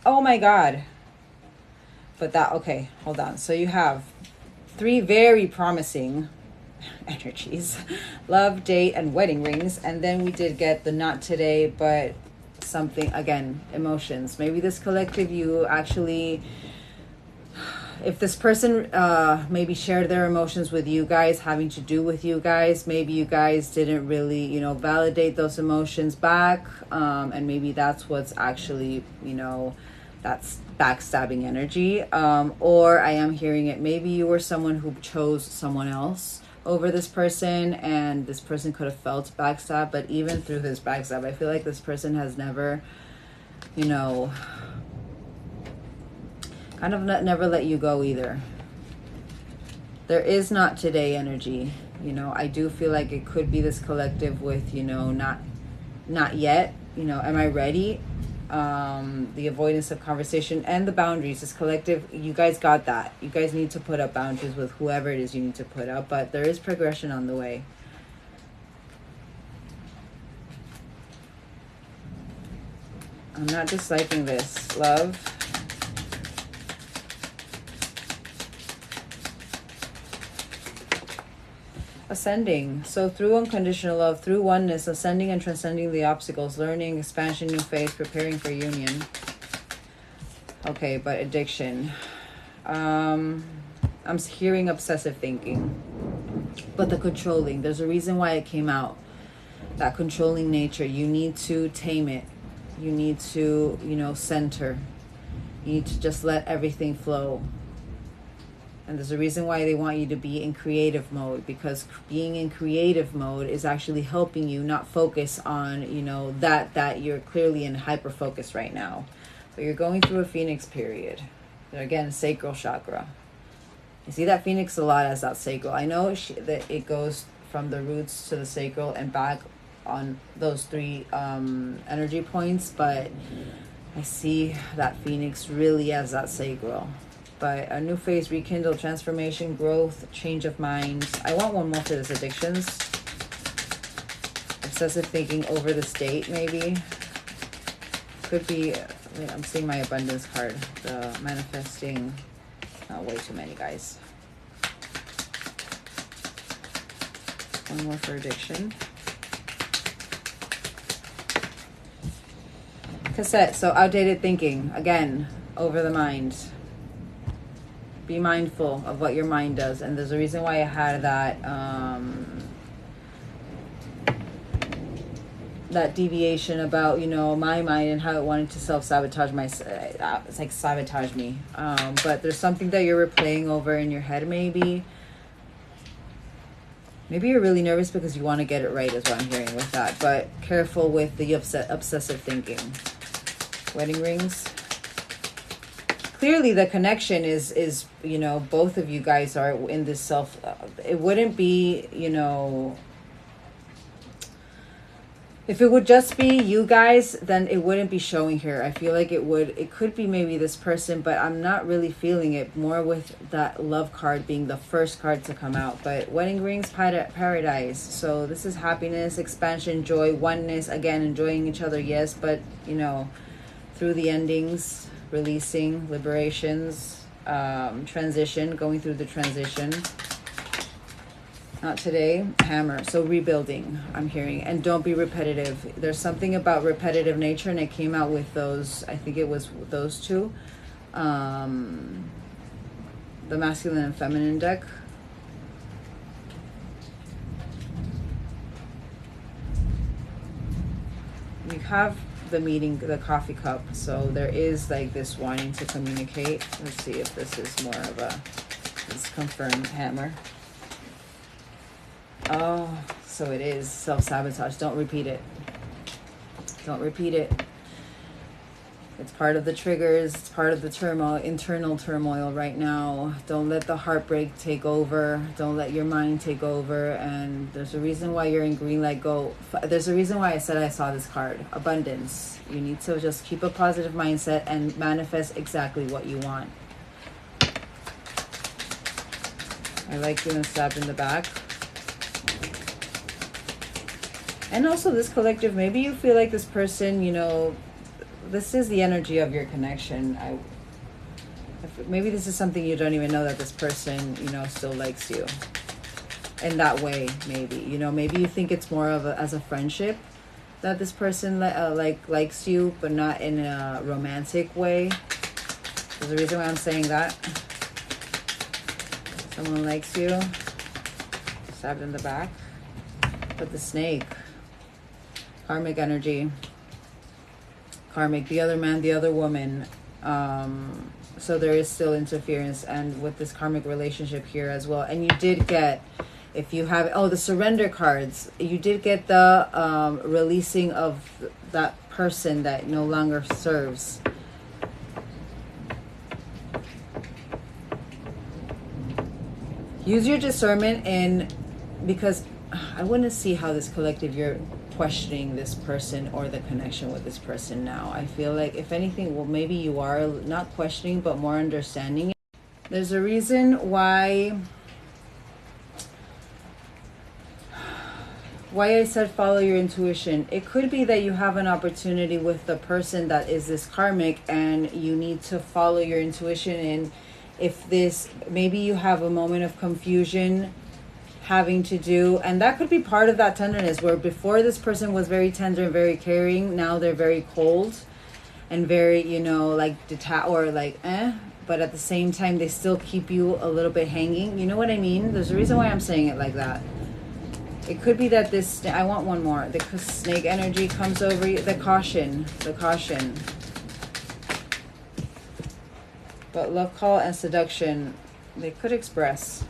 Oh my God. But that, okay, hold on. So you have 3 very promising energies. Love, date, and wedding rings. And then we did get the not today, but something, again, emotions. Maybe this collective, you actually, if this person maybe shared their emotions with you guys, having to do with you guys, maybe you guys didn't really, you know, validate those emotions back. And maybe that's what's actually, you know, that's backstabbing energy. Or I am hearing it, maybe you were someone who chose someone else over this person, and this person could have felt backstab. But even through this backstab, I feel like this person has never, you know, kind of never let you go either. There is not today energy. You know, I do feel like it could be this collective with, you know, not yet. You know, am I ready? The avoidance of conversation and the boundaries. This collective, you guys got that. You guys need to put up boundaries with whoever it is you need to put up, but there is progression on the way. I'm not disliking this. Love. Ascending. So through unconditional love, through oneness, ascending and transcending the obstacles, learning, expansion, new faith, preparing for union. Okay, but addiction. I'm hearing obsessive thinking. But the controlling, there's a reason why it came out. That controlling nature, you need to tame it. You need to, you know, center. You need to just let everything flow. And there's a reason why they want you to be in creative mode, because being in creative mode is actually helping you not focus on, you know, that you're clearly in hyper focus right now. But you're going through a phoenix period. Again, sacral chakra. You see that phoenix a lot as that sacral. I know that it goes from the roots to the sacral and back on those three energy points, but I see that phoenix really as that sacral. But a new phase, rekindle, transformation, growth, change of mind. I want one more for this, addictions. Obsessive thinking over the state, maybe. Could be, I'm seeing my abundance card. The manifesting, way too many, guys. One more for addiction. Cassette, so outdated thinking. Again, over the mind. Be mindful of what your mind does. And there's a reason why I had that deviation about, you know, my mind and how it wanted to self-sabotage it's like sabotage me. But there's something that you're replaying over in your head, maybe. Maybe you're really nervous because you want to get it right, is what I'm hearing with that. But careful with the obsessive thinking. Wedding rings. Clearly the connection is, you know, both of you guys are in this self, it wouldn't be, you know, if it would just be you guys, then it wouldn't be showing here. I feel like it could be maybe this person, but I'm not really feeling it, more with that love card being the first card to come out. But wedding rings, paradise. So this is happiness, expansion, joy, oneness, again, enjoying each other, yes, but, you know, through the endings, releasing, liberations, transition, going through the transition. Not today. Hammer. So rebuilding, I'm hearing. And don't be repetitive. There's something about repetitive nature, and it came out with those, I think it was those two. The masculine and feminine deck. You have the meeting, the coffee cup, so there is like this wanting to communicate. Let's see if this is more of a, let's confirm. Hammer. Oh, so it is self-sabotage. Don't repeat it. Don't repeat it. It's part of the triggers. It's part of the turmoil, internal turmoil right now. Don't let the heartbreak take over. Don't let your mind take over. And there's a reason why you're in green, let go. There's a reason why I said I saw this card. Abundance. You need to just keep a positive mindset and manifest exactly what you want. I like feeling stabbed in the back. And also this collective, maybe you feel like this person, you know, this is the energy of your connection. Maybe this is something you don't even know, that this person, you know, still likes you in that way. Maybe, you know, maybe you think it's more of as a friendship that this person likes you, but not in a romantic way. There's a reason why I'm saying that. Someone likes you. Stabbed in the back. But the snake. Karmic energy. Karmic, the other man, the other woman. So there is still interference, and with this karmic relationship here as well. And you did get, if you have, the surrender cards, you did get the releasing of that person that no longer serves. Use your discernment, and because I want to see how this collective, you're questioning this person or the connection with this person now. I feel like if anything, well, maybe you are not questioning but more understanding. There's a reason why I said follow your intuition. It could be that you have an opportunity with the person that is this karmic, and you need to follow your intuition. And if this, maybe you have a moment of confusion having to do, and that could be part of that tenderness, where before this person was very tender and very caring, now they're very cold and very, you know, like detached, or like but at the same time they still keep you a little bit hanging. You know what I mean? There's a reason why I'm saying it like that. It could be that this, I want one more. The snake energy comes over you. The caution. But love call and seduction, they could express.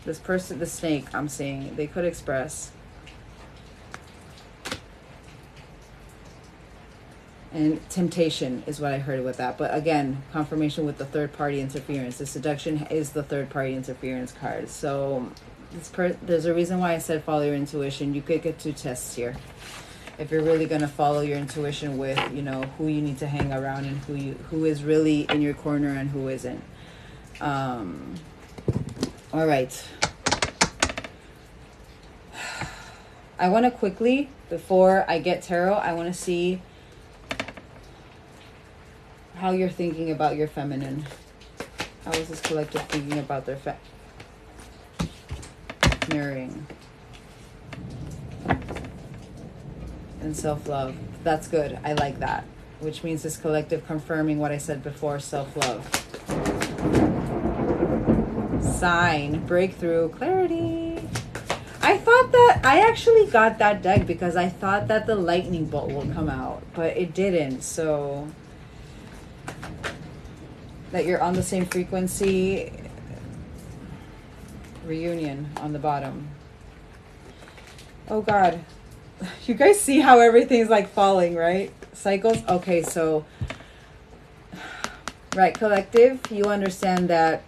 This person, the snake, I'm seeing, they could express. And temptation is what I heard with that. But again, confirmation with the third party interference. The seduction is the third party interference card. So there's a reason why I said follow your intuition. You could get 2 tests here. If you're really going to follow your intuition with, you know, who you need to hang around and who is really in your corner and who isn't. All right. I want to quickly, before I get tarot, I want to see how you're thinking about your feminine. How is this collective thinking about their mirroring and self-love? That's good. I like that. Which means this collective confirming what I said before, self-love. Sign, breakthrough, clarity. I thought that I actually got that deck because I thought that the lightning bolt will come out, but it didn't. So that you're on the same frequency. Reunion on the bottom. Oh God. You guys see how everything's like falling, right? Cycles. Okay, so right, collective, you understand that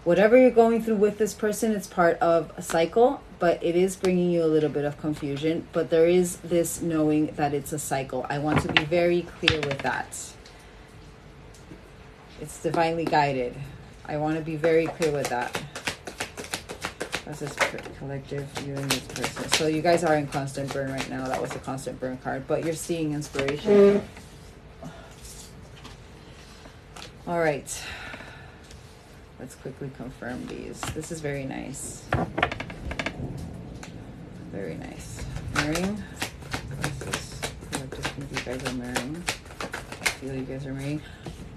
whatever you're going through with this person, it's part of a cycle, but it is bringing you a little bit of confusion. But there is this knowing that it's a cycle. I want to be very clear with that. It's divinely guided. I want to be very clear with that. That's this collective, you and this person. So you guys are in constant burn right now. That was a constant burn card, but you're seeing inspiration. All right. Let's quickly confirm these. This is very nice. Very nice. Marrying. What is this? I just think you guys are marrying. I feel you guys are marrying.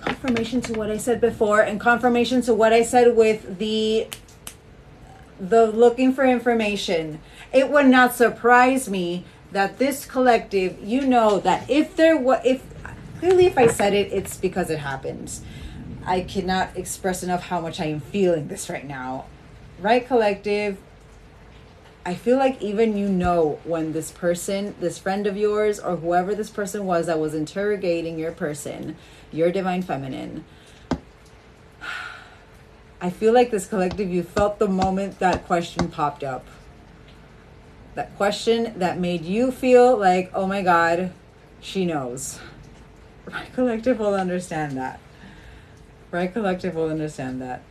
Confirmation to what I said before, and confirmation to what I said with the looking for information. It would not surprise me that this collective, you know, that if clearly if I said it, it's because it happens. I cannot express enough how much I am feeling this right now. Right, collective? I feel like even you know when this person, this friend of yours, or whoever this person was that was interrogating your person, your divine feminine, I feel like this collective, you felt the moment that question popped up. That question that made you feel like, oh my God, she knows. Right, collective will understand that. Right, collective will understand that.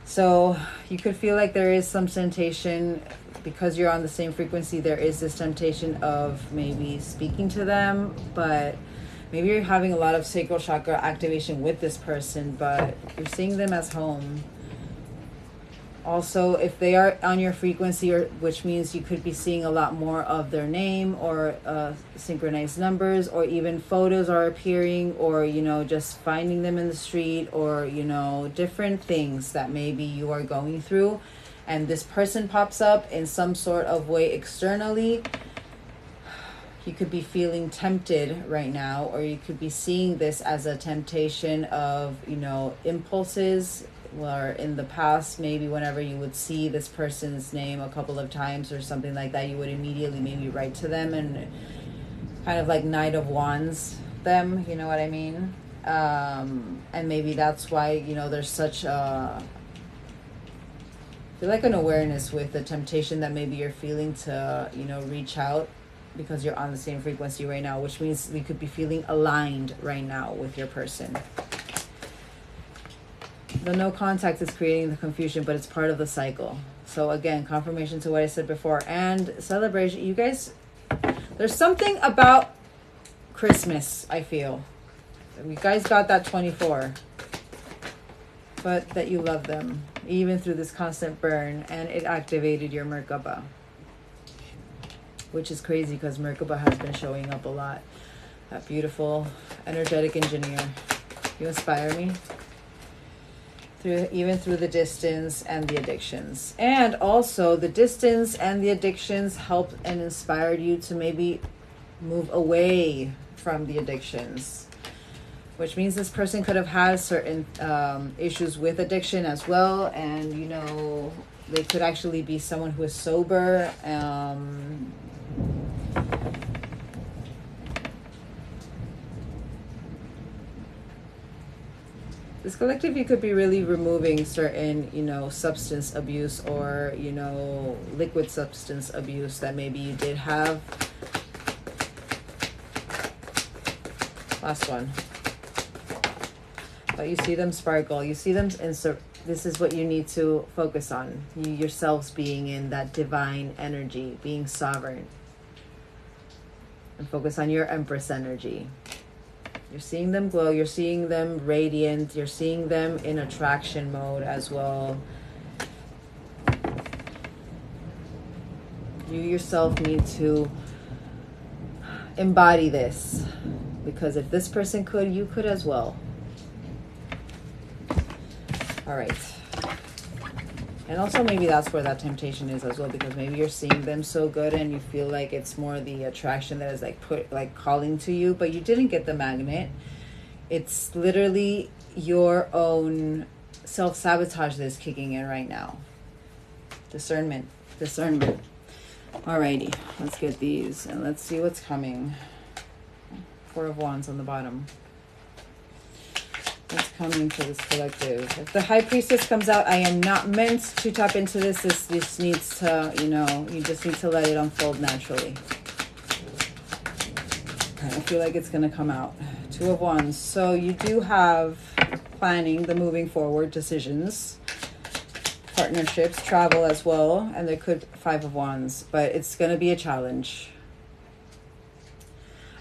So you could feel like there is some temptation because you're on the same frequency. There is this temptation of maybe speaking to them, but maybe you're having a lot of sacral chakra activation with this person, but you're seeing them as home. Also, if they are on your frequency, which means you could be seeing a lot more of their name or synchronized numbers, or even photos are appearing, or, you know, just finding them in the street, or, you know, different things that maybe you are going through. And this person pops up in some sort of way externally. You could be feeling tempted right now, or you could be seeing this as a temptation of, you know, impulses. Or in the past, maybe whenever you would see this person's name a couple of times or something like that, you would immediately maybe write to them and kind of like Knight of Wands them, you know what I mean? And maybe that's why, you know, there's such a, I feel like an awareness with the temptation that maybe you're feeling to, you know, reach out because you're on the same frequency right now, which means we could be feeling aligned right now with your person. The no contact is creating the confusion, but it's part of the cycle. So again, confirmation to what I said before, and celebration. You guys, there's something about Christmas, I feel. You guys got that 24, but that you love them, even through this constant burn, and it activated your Merkaba. Which is crazy because Merkaba has been showing up a lot. That beautiful, energetic engineer. You inspire me. Even through the distance and the addictions. And also the distance and the addictions helped and inspired you to maybe move away from the addictions. Which means this person could have had certain issues with addiction as well. And, you know, they could actually be someone who is sober. This collective, you could be really removing certain, you know, substance abuse or, you know, liquid substance abuse that maybe you did have. Last one. But you see them sparkle. You see them insert. This is what you need to focus on. You yourselves being in that divine energy, being sovereign. And focus on your Empress energy. You're seeing them glow. You're seeing them radiant. You're seeing them in attraction mode as well. You yourself need to embody this. Because if this person could, you could as well. All right. And also maybe that's where that temptation is as well, because maybe you're seeing them so good and you feel like it's more the attraction that is like calling to you, but you didn't get the magnet. It's literally your own self-sabotage that is kicking in right now. Discernment. Alrighty, let's get these and let's see what's coming. 4 of Wands on the bottom. What's coming for this collective? If the High Priestess comes out, I am not meant to tap into this. This just needs to, you know, you just need to let it unfold naturally. I feel like it's going to come out. 2 of Wands. So you do have planning, the moving forward decisions, partnerships, travel as well. And there could 5 of Wands, but it's going to be a challenge.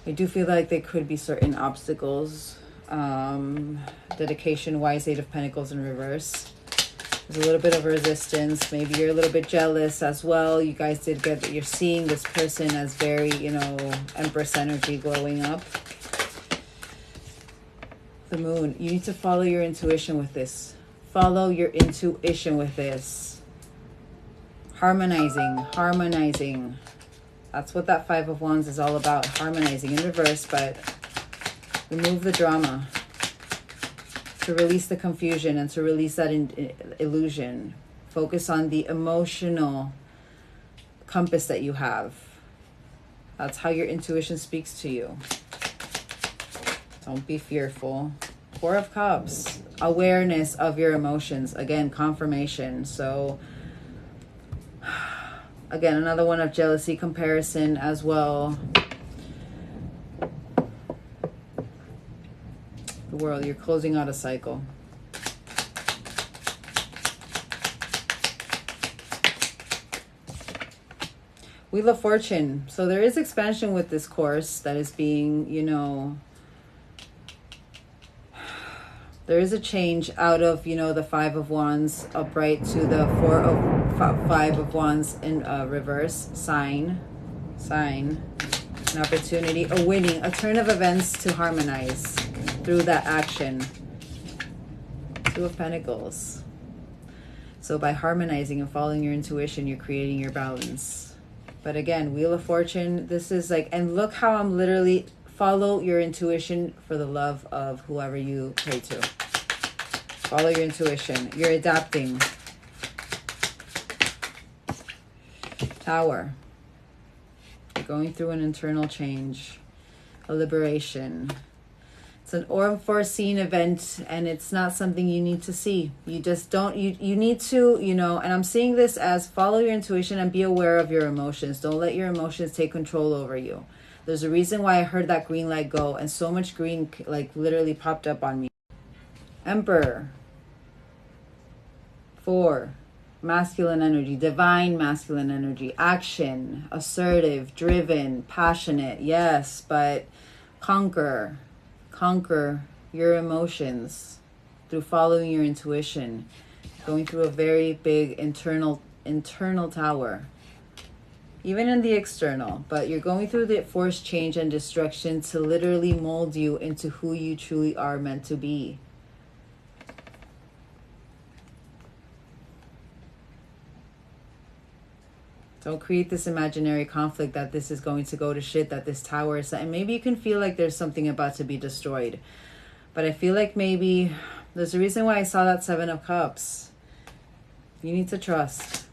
I do feel like there could be certain obstacles. Dedication wise, 8 of Pentacles in reverse. There's a little bit of resistance. Maybe you're a little bit jealous as well. You guys did get that. You're seeing this person as very, you know, Empress energy glowing up. The Moon. You need to follow your intuition with this. Follow your intuition with this. Harmonizing. That's what that 5 of Wands is all about. Harmonizing in reverse, but remove the drama. To release the confusion and to release that illusion. Focus on the emotional compass that you have. That's how your intuition speaks to you. Don't be fearful. 4 of Cups. Awareness of your emotions. Again, confirmation. So, again, another one of jealousy, comparison as well. The World, you're closing out a cycle. Wheel of Fortune. So there is expansion with this course that is being, you know, there is a change out of, you know, the 5 of Wands upright to the 5 of Wands in reverse. Sign, an opportunity, a winning, a turn of events to harmonize through that action. 2 of Pentacles. So by harmonizing and following your intuition, you're creating your balance. But again, Wheel of Fortune, this is like, and look how I'm literally, follow your intuition for the love of whoever you pray to. Follow your intuition. You're adapting. Tower. You're going through an internal change, a liberation. It's It's an unforeseen event, and it's not something you need to see. You just don't, you need to, you know, and I'm seeing this as follow your intuition and be aware of your emotions. Don't let your emotions take control over you. There's a reason why I heard that green light go, and so much green like literally popped up on me. Emperor. 4. Masculine energy, divine masculine energy, action, assertive, driven, passionate. Yes, but conquer your emotions through following your intuition, going through a very big internal tower, even in the external, but you're going through the forced change and destruction to literally mold you into who you truly are meant to be. Don't create this imaginary conflict that this is going to go to shit, that this tower is... And maybe you can feel like there's something about to be destroyed. But I feel like maybe there's a reason why I saw that 7 of Cups. You need to trust.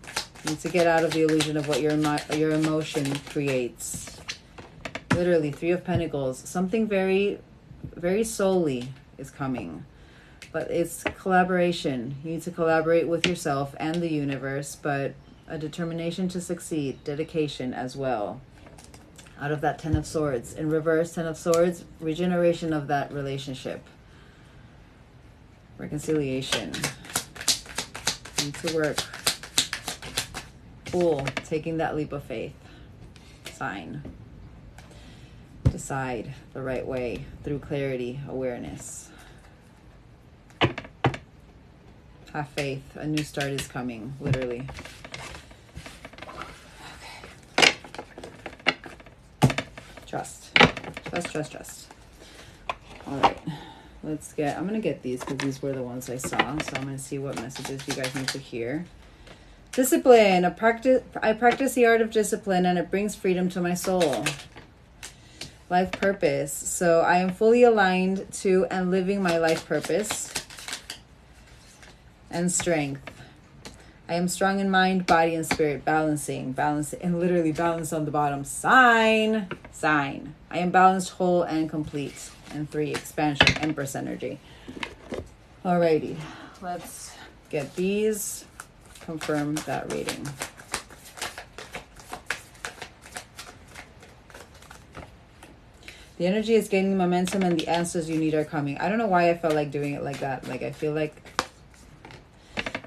You need to get out of the illusion of what your emotion creates. Literally, 3 of Pentacles. Something very, very soully is coming. But it's collaboration. You need to collaborate with yourself and the universe, but... a determination to succeed, dedication as well. Out of that 10 of Swords. In reverse, 10 of Swords, regeneration of that relationship. Reconciliation. Need to work. Fool, taking that leap of faith. Sign. Decide the right way through clarity, awareness. Have faith. A new start is coming, literally. Trust. All right, I'm going to get these because these were the ones I saw. So I'm going to see what messages you guys need to hear. Discipline. I practice the art of discipline, and it brings freedom to my soul. Life purpose. So I am fully aligned to and living my life purpose. And strength. I am strong in mind, body, and spirit, balancing, and literally balance on the bottom. Sign. I am balanced, whole, and complete. And 3, expansion, Empress energy. Alrighty, let's get these. Confirm that reading. The energy is gaining momentum, and the answers you need are coming. I don't know why I felt like doing it like that. Like, I feel like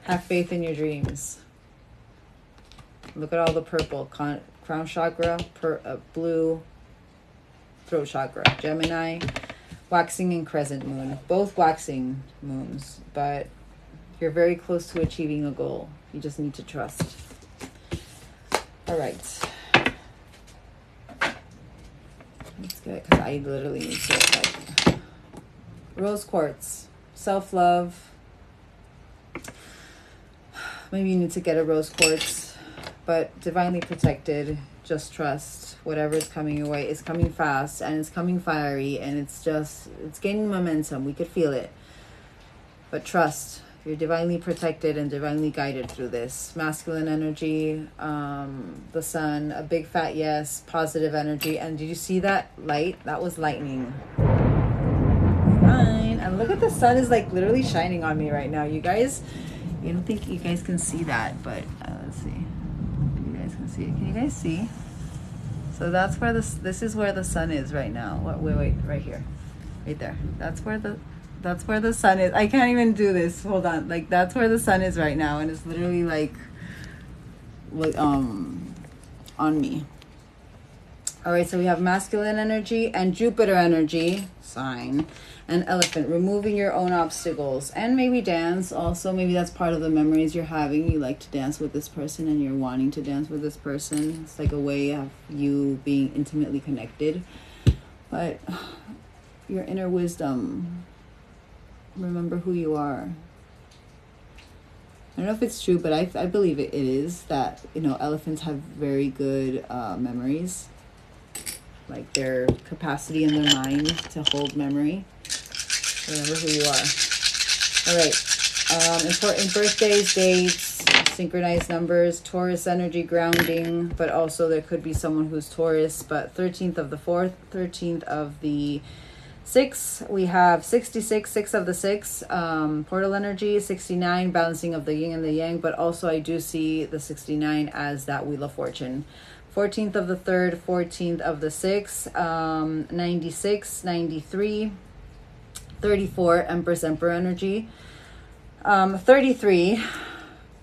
have faith in your dreams. Look at all the purple. Crown chakra, blue, throat chakra. Gemini, waxing and crescent moon. Both waxing moons, but you're very close to achieving a goal. You just need to trust. All right. Let's get, because I literally need to, like, rose quartz, self-love. Maybe you need to get a rose quartz, but divinely protected. Just trust. Whatever is coming your way is coming fast, and it's coming fiery, and it's gaining momentum. We could feel it. But trust. You're divinely protected and divinely guided through this. Masculine energy, the sun, a big fat yes, positive energy. And did you see that light? That was lightning. Fine. And look at the sun is like literally shining on me right now. You guys... I don't think you guys can see that, but let's see. You guys can see it. Can you guys see? So that's where this is where the sun is right now. Wait, right here. Right there. That's where the sun is. I can't even do this. Hold on. Like, that's where the sun is right now, and it's literally like on me. All right, so we have masculine energy and Jupiter energy, sign, and elephant, removing your own obstacles, and maybe dance also. Maybe that's part of the memories you're having. You like to dance with this person, and you're wanting to dance with this person. It's like a way of you being intimately connected. But your inner wisdom, remember who you are. I don't know if it's true, but I believe it is that, you know, elephants have very good memories. Like their capacity in their mind to hold memory. Remember who you are. All right. Important birthdays, dates, synchronized numbers, Taurus energy, grounding, but also there could be someone who's Taurus, but 13th of the 4th, 13th of the 6, we have 66, 6 of the 6, portal energy, 69, balancing of the yin and the yang, but also I do see the 69 as that Wheel of Fortune. 14th of the 3rd, 14th of the 6th, 96, 93, 34, Empress, Emperor energy, 33,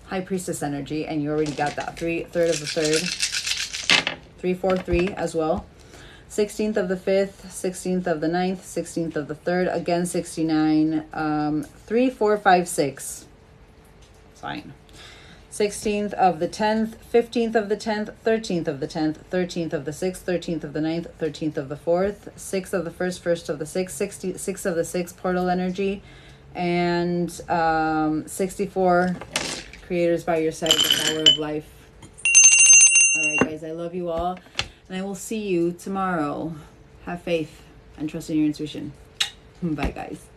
High Priestess energy, and you already got that, 3rd of the 3rd, 3, 4, 3 as well. 16th of the 5th, 16th of the 9th, 16th of the 3rd, again 69, 3, 4, 5, 6. Fine. 16th of the 10th, 15th of the 10th, 13th of the 10th, 13th of the 6th, 13th of the 9th, 13th of the 4th, 6th of the 1st, 1st of the 6th, 6 of the 6th, portal energy, and 64, creators by your side, the power of life. All right, guys, I love you all, and I will see you tomorrow. Have faith and trust in your intuition. Bye, guys.